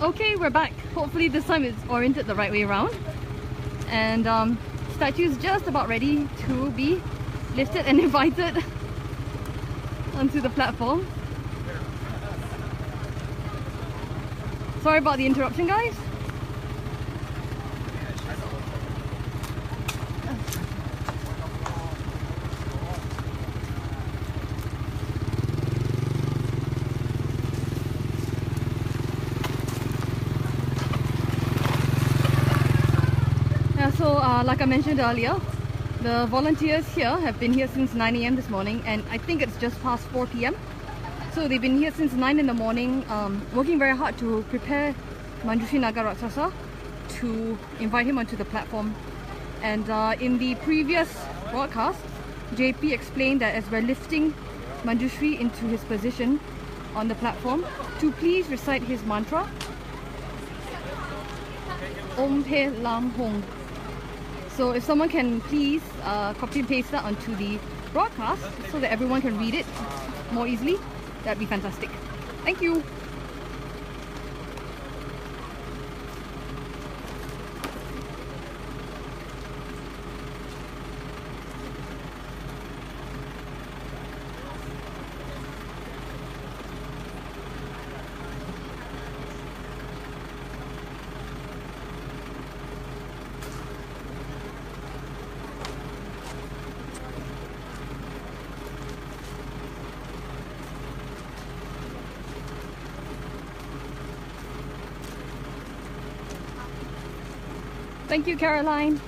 Okay, we're back. Hopefully this time it's oriented the right way around. And statue is just about ready to be lifted and invited onto the platform. Sorry about the interruption, guys. So like I mentioned earlier, the volunteers here have been here since 9 AM this morning, and I think it's just past 4 PM. So they've been here since 9 in the morning, working very hard to prepare Manjushri Naga Raksasa to invite him onto the platform. And in the previous broadcast, JP explained that as we're lifting Manjushri into his position on the platform, to please recite his mantra, Om Te Lam Hong. So if someone can please copy and paste that onto the broadcast so that everyone can read it more easily, that'd be fantastic. Thank you. Thank you, Caroline.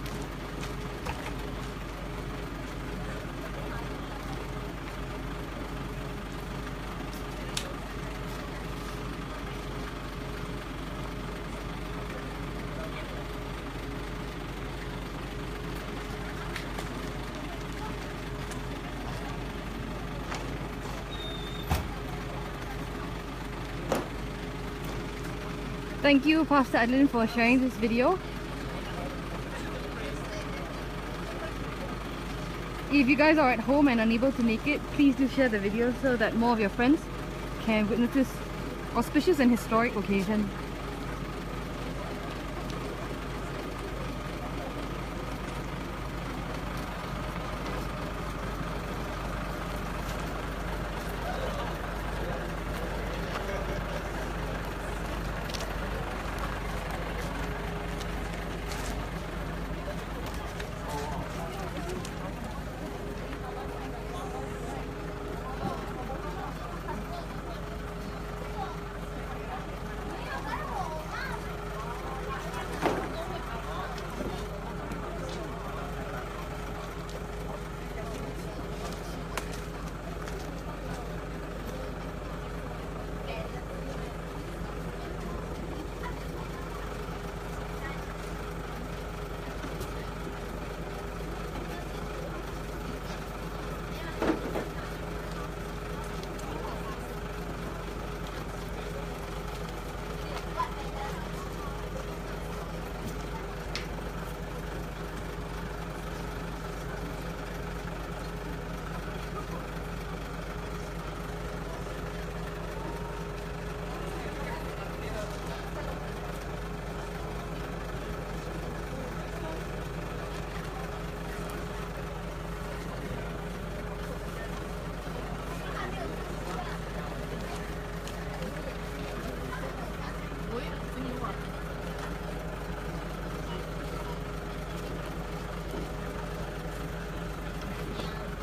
Thank you, Pastor Adeline, for sharing this video. If you guys are at home and unable to make it, please do share the video so that more of your friends can witness this auspicious and historic occasion.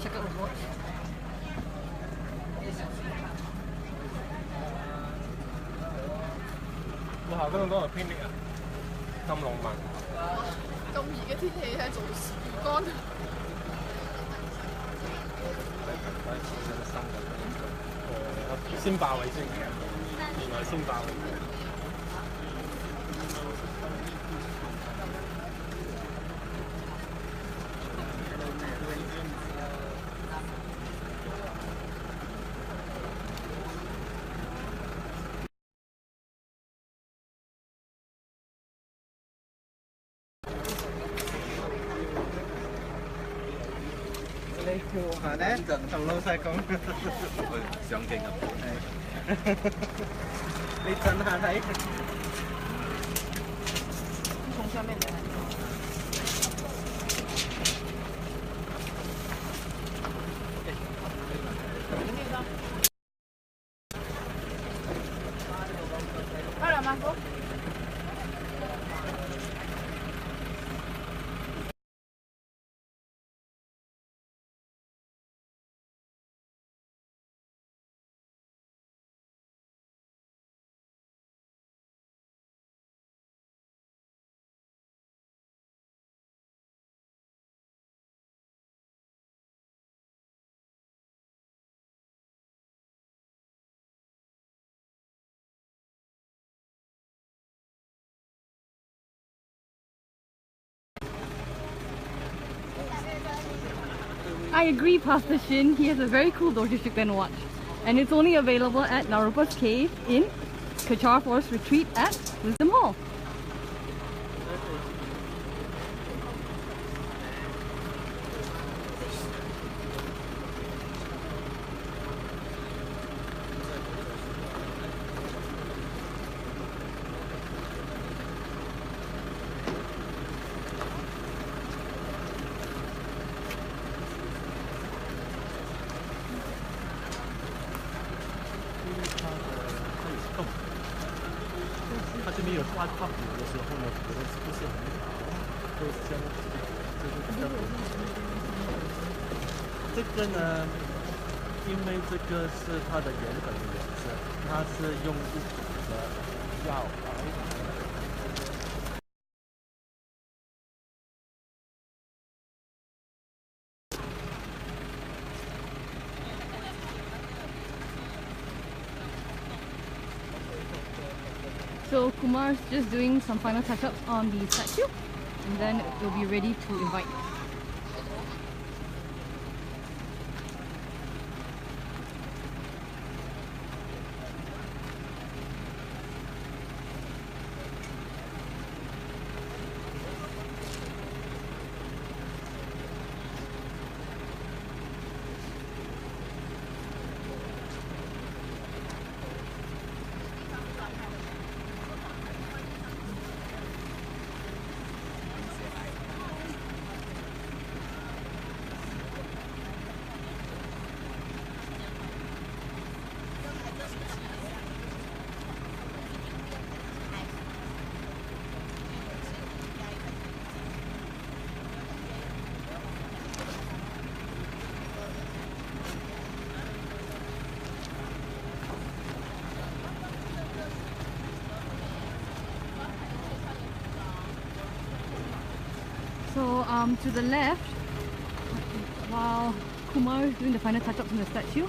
Check out the watch. Wow, 嗰度多人偏僻啊，咁浪漫。咁熱嘅天氣係做魚乾。先爆位先，原來先爆位。你跳下咧，同老細講，上鏡啊！你震下睇。下面的。快点吗？走。I agree, Pastor Shin. He has a very cool door to Shukden watch. And it's only available at Naropa's Cave in Kachar Forest Retreat at Wisdom Hall.画画笔的时候呢，可能不是很好，都将这个这个呢，因为这个是它的原本的颜色，它是用一种的药来。So Kumar's just doing some final touch-ups on the statue and then we'll be ready to invite. So to the left, while Kumar is doing the final touch-ups on the statue,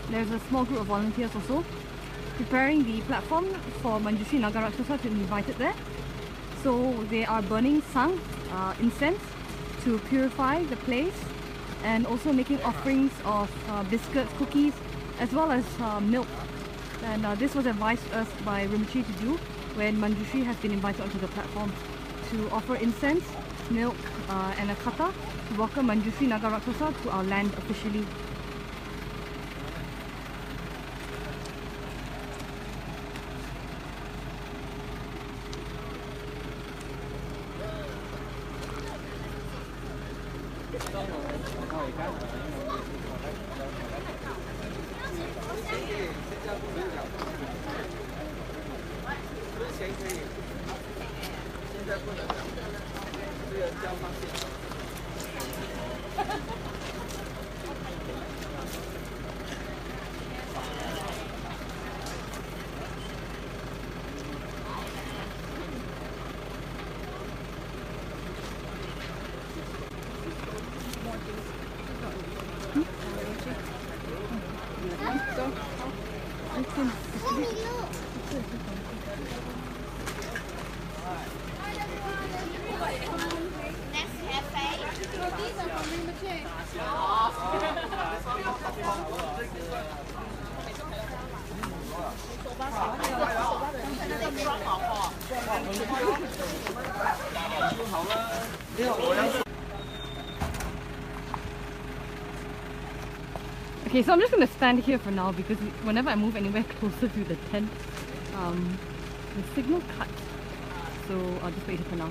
there's a small group of volunteers also preparing the platform for Manjushri Nagarakshasa to be invited there. So they are burning sang, incense, to purify the place, and also making offerings of biscuits, cookies, as well as milk. And this was advised us by Rinpoche to do when Manjushri has been invited onto the platform, to offer incense, milk and a kata to welcome Manjushri Nagarakshasa to our land officially. Okay, so I'm just going to stand here for now because whenever I move anywhere closer to the tent, the signal cuts. So I'll just wait here for now.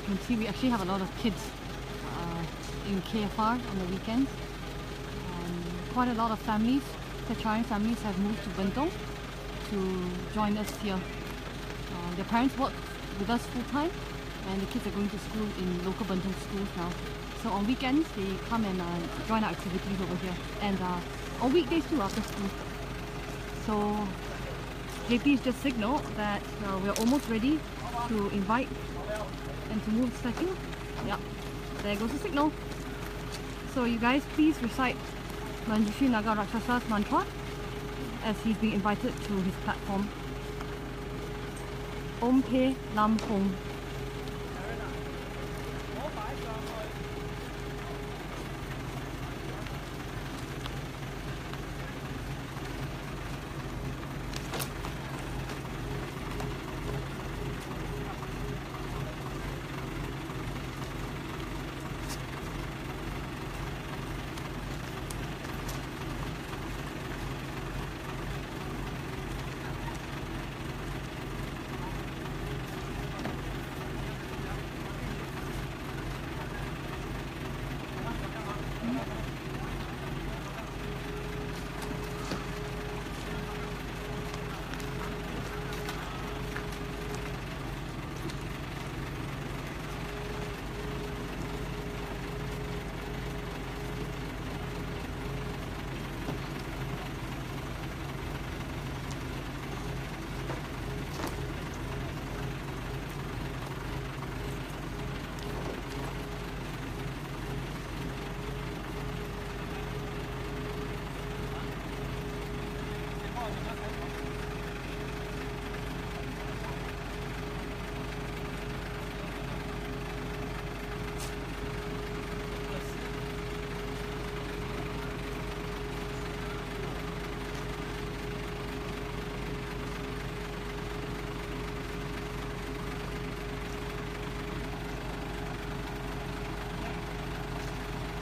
can see we actually have a lot of kids in KFR on the weekends. Quite a lot of families, Tetrarian families, have moved to Bentong to join us here. Their parents work with us full time, and the kids are going to school in local Bentong schools now. So on weekends they come and join our activities over here, and on weekdays too after school. So JP has just signaled that we're almost ready to invite and to move the statue. Yep, there goes the signal. So you guys please recite Manjushri Naga Rakshasa's mantra as he's being invited to his platform. Om Pe Lam Hong.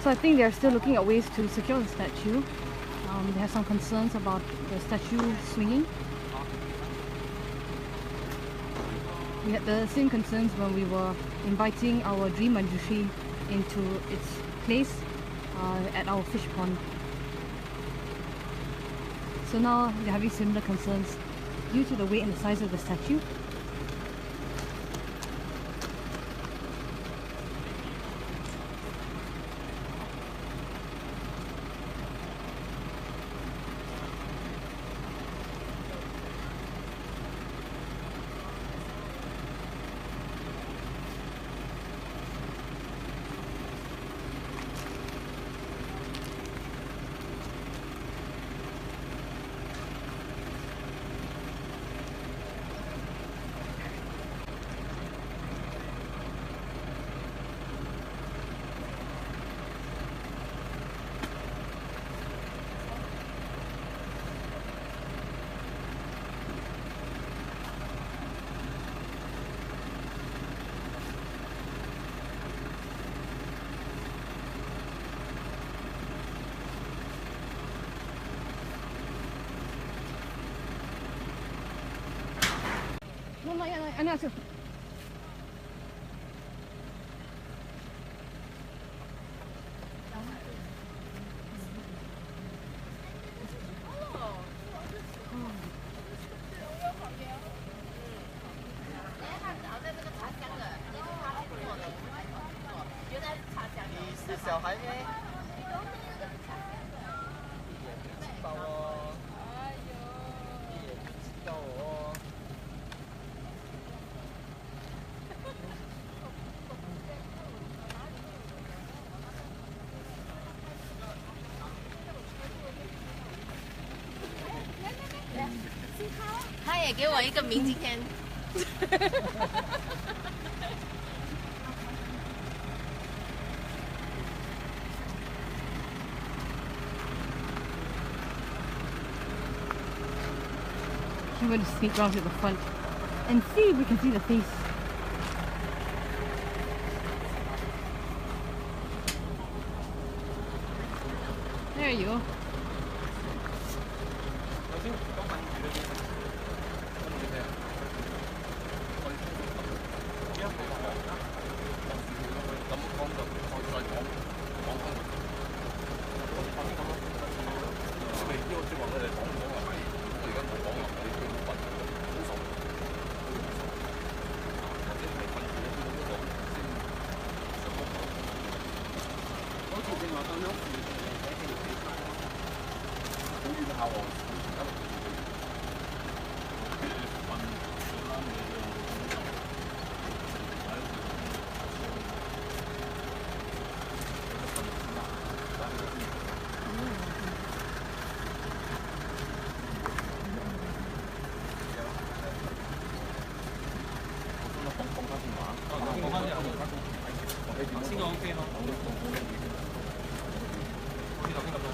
So I think they're still looking at ways to secure the statue. They have some concerns about the statue swinging. We had the same concerns when we were inviting our dream Manjushri into its place at our fish pond. So now they're having similar concerns due to the weight and the size of the statue. No, not yet, 안녕하세요.他也给我一个名今天。I'm going to sneak round to the front and see if we can see the face. There you go. 先個 OK 咯。好似頭先咁樣。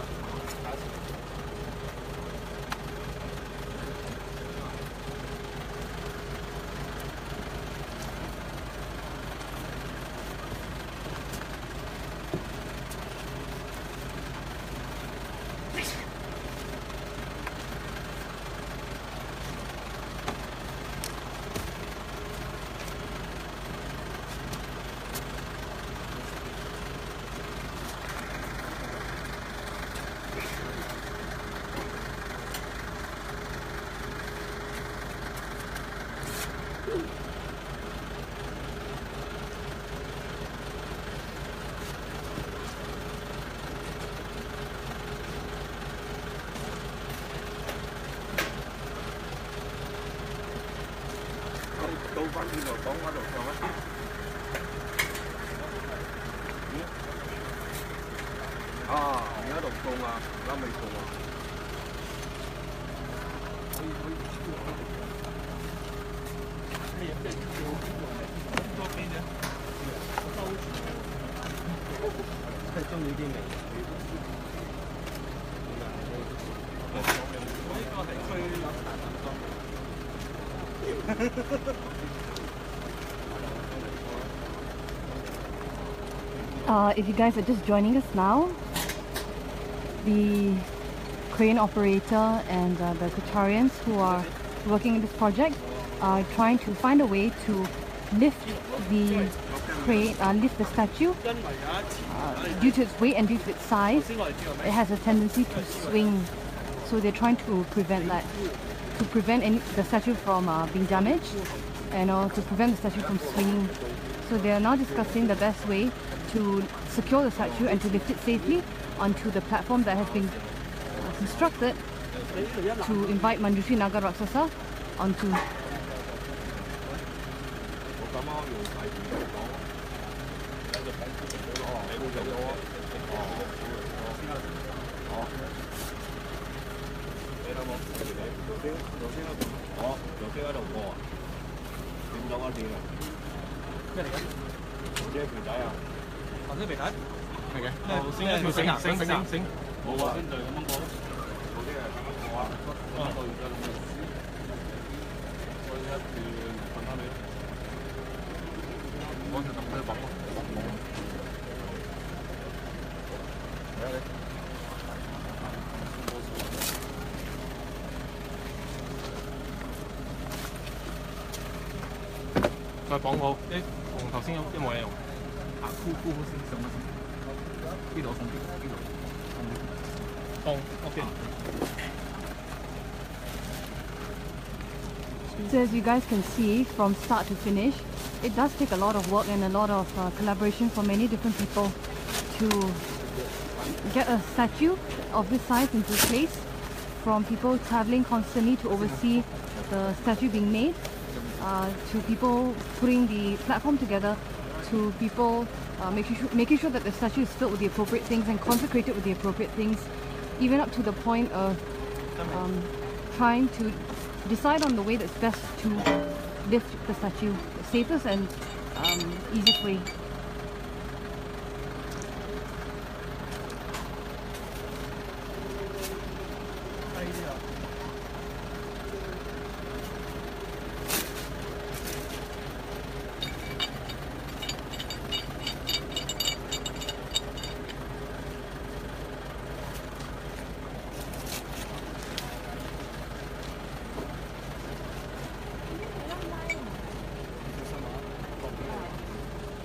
倒翻轉頭講嗰度上一啲。啊！而家度送啊，而家未送啊。係中意啲味。呢個係吹冷淡裝。If you guys are just joining us now, the crane operator and the Qatarians who are working in this project are trying to find a way to lift the crane, lift the statue. Due to its weight and due to its size, it has a tendency to swing. So they're trying to prevent that, to prevent the statue from being damaged, and to prevent the statue from swinging. So they are now discussing the best way to secure the statue and to lift it safely onto the platform that has been constructed to invite Manjushri Naga Raksasa onto.再綁好，同頭先一模一樣。箍好先上一先。呢度送啲，呢度送啲。OK。So as you guys can see, from start to finish, it does take a lot of work and a lot of collaboration from many different people to get a statue of this size into place, from people traveling constantly to oversee the statue being made, to people putting the platform together, to people making sure that the statue is filled with the appropriate things and consecrated with the appropriate things, even up to the point of trying to decide on the way that's best to lift the statue, the safest and easiest way.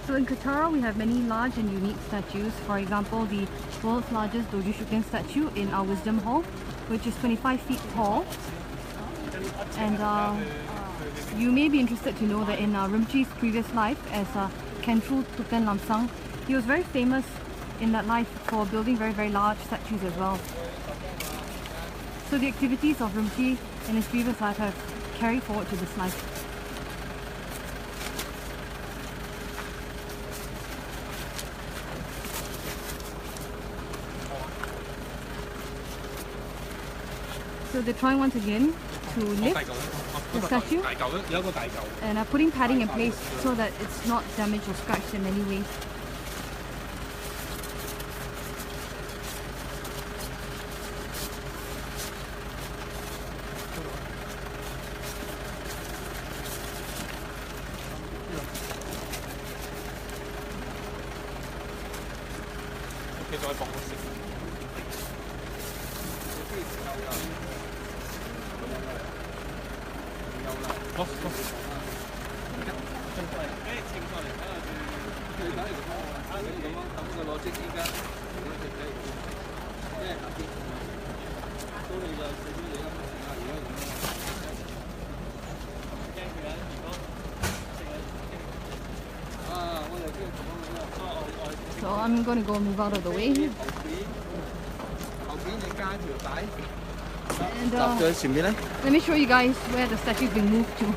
So in Qatar, we have many large and unique statues. For example, the world's largest Doji Shukden statue in our Wisdom Hall, which is 25 feet tall. And you may be interested to know that in Rimchi's previous life as Khentrul Tupen Lamsang, he was very famous in that life for building very, very large statues as well. So the activities of Rimji in his previous life have carried forward to this life. So they're trying once again to lift the statue and are putting padding in place so that it's not damaged or scratched in any way. So I'm going to go move out of the way. And let me show you guys where the statue is being moved to.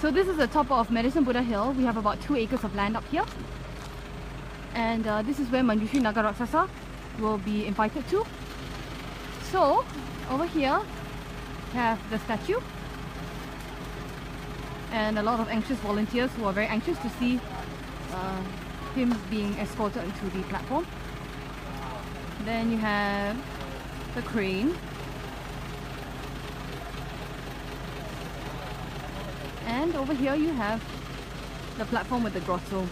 So this is the top of Medicine Buddha Hill. We have about 2 acres of land up here. And this is where Manjushri Naga Raksasa will be invited to. So over here we have the statue and a lot of anxious volunteers who are very anxious to see him being escorted into the platform. Then you have the crane. And over here you have the platform with the grotto.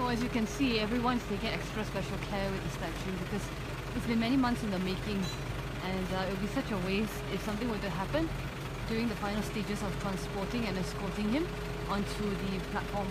So as you can see, everyone's taking extra special care with the statue because it's been many months in the making, and it would be such a waste if something were to happen during the final stages of transporting and escorting him onto the platform.